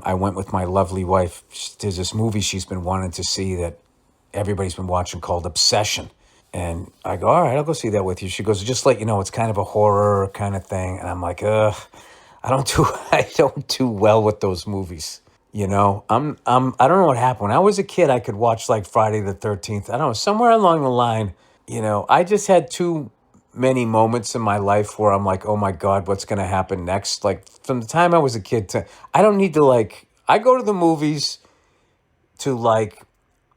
I went with my lovely wife. There's this movie she's been wanting to see that everybody's been watching called Obsession. And I go, all right, I'll go see that with you. She goes, just let you know, it's kind of a horror kind of thing. And I'm like, ugh, I don't do well with those movies. You know, I don't know what happened. When I was a kid, I could watch like Friday the 13th. I don't know, somewhere along the line, you know, I just had too many moments in my life where I'm like, oh my God, what's going to happen next? Like from the time I was a kid to, I don't need to like, I go to the movies to like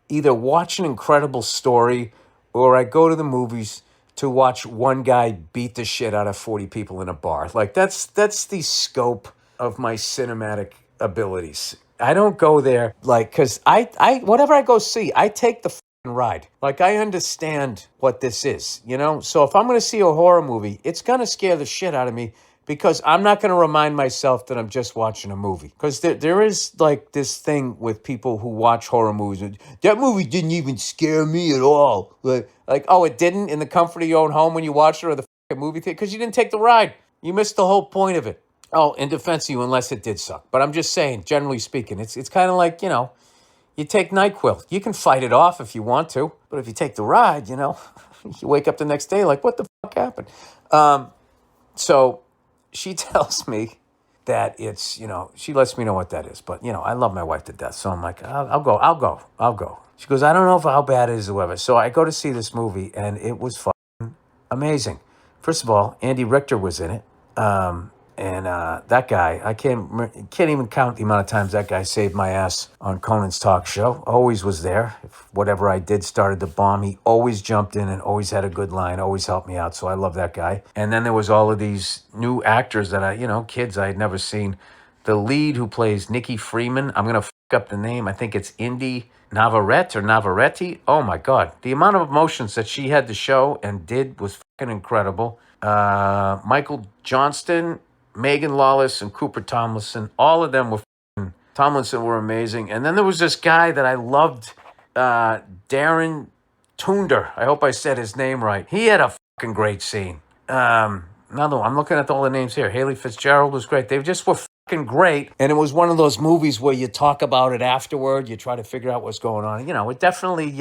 either watch an incredible story or I go to the movies to watch one guy beat the shit out of 40 people in a bar. Like that's the scope of my cinematic abilities. I don't go there like cuz I whatever I go see, I take the ride. Like I understand what this is, you know? So if I'm going to see a horror movie, it's going to scare the shit out of me because I'm not going to remind myself that I'm just watching a movie. Because there is like this thing with people who watch horror movies. That movie didn't even scare me at all. Like, oh, it didn't in the comfort of your own home when you watched it or the movie theater? Because you didn't take the ride. You missed the whole point of it. Oh, in defense of you, unless it did suck. But I'm just saying, generally speaking, it's kind of like, you know, you take NyQuil. You can fight it off if you want to. But if you take the ride, you know, you wake up the next day like, what the fuck happened? So she tells me that it's, you know, she lets me know what that is. But, you know, I love my wife to death. So I'm like, I'll go. She goes, I don't know how bad it is or whatever. So I go to see this movie, and it was fucking amazing. First of all, Andy Richter was in it. And that guy, I can't even count the amount of times that guy saved my ass on Conan's talk show. Always was there. If whatever I did started to bomb, he always jumped in and always had a good line, always helped me out. So I love that guy. And then there was all of these new actors that kids I had never seen. The lead who plays Nikki Freeman, I'm going to fuck up the name. I think it's Indy Navarrete. Oh my God. The amount of emotions that she had to show and did was fucking incredible. Michael Johnston, Megan Lawless, and Cooper Tomlinson, all of them were amazing. And then there was this guy that I loved, Darren Tunder. I hope I said his name right. He had a fucking great scene. Another one. I'm looking at all the names here. Haley Fitzgerald was great. They just were fucking great. And it was one of those movies where you talk about it afterward. You try to figure out what's going on. You know, it definitely,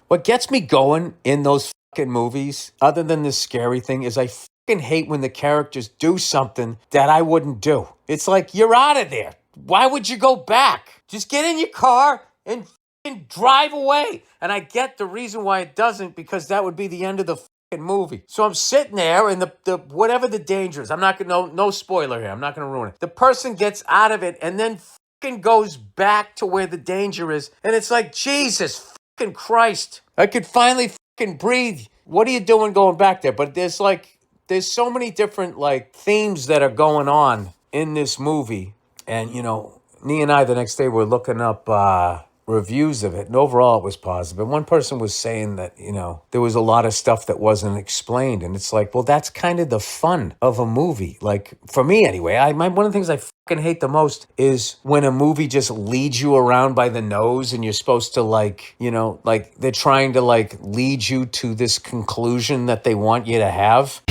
what gets me going in those fucking movies, other than this scary thing, is I fucking hate when the characters do something that I wouldn't do. It's like, you're out of there. Why would you go back? Just get in your car and fucking drive away. And I get the reason why it doesn't, because that would be the end of the fucking movie. So I'm sitting there and the whatever the danger is, I'm not gonna, no spoiler here, I'm not gonna ruin it. The person gets out of it and then fucking goes back to where the danger is. And it's like, Jesus fucking Christ. I could finally fucking breathe. What are you doing going back there? But there's so many different like themes that are going on in this movie. And, you know, Nee and I the next day were looking up reviews of it. And overall it was positive. And one person was saying that, you know, there was a lot of stuff that wasn't explained. And it's like, well, that's kind of the fun of a movie. Like, for me anyway, one of the things I fucking hate the most is when a movie just leads you around by the nose and you're supposed to like, you know, like they're trying to like lead you to this conclusion that they want you to have.